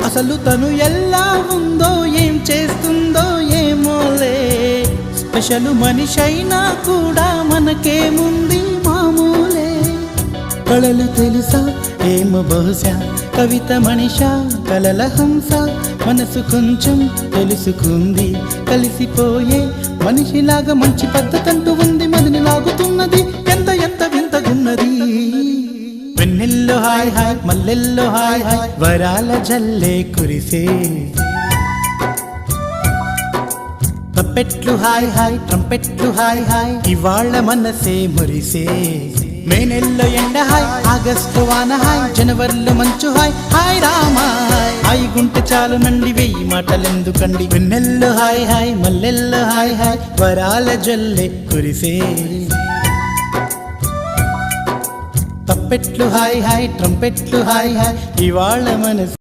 అసలు తను ఎలా ఉందో ఏం చేస్తుందో ఏమోలే, స్పెషల్ మనిషైనా కూడా మనకేముంది మామూలే. కళలు తెలుసా ఏమో బహుశా, కవిత మనిషా కలల హంస, మనసు కొంచెం తెలుసుకుంది కలిసిపోయే మనిషిలాగా, మంచి పద్ధతంటూ ఉంది మదిని లాగుతున్నది, ఎంత ఎంత వింతగున్నది. వెన్నెల్లో హాయ్ హాయ్ మల్లెల్లో హాయ్ హాయ్, వరాల జల్లే కురిసే. తప్పెట్లు హాయ్ హాయ్ ట్రంపెట్లు హాయ్ హాయ్, ఇవాళ మనసే మురిసే. మే నెల్లో ఎండ హాయ్, ఆగస్టు వాన హాయ్, జనవరిలో మంచు హాయ్, హాయ్ రామా హాయ్ గుంటె చాలు నండి వెయ్యి మాటలెందుకండి. వెన్నెల్లో హాయ్ హాయ్ మల్లెల్లో హాయ్ హాయ్, వరాల జల్లే కురిసే. తప్పెట్లు హాయ్ హాయ్ ట్రంపెట్లు హాయ్ హాయ్, ఇవాళ మనసు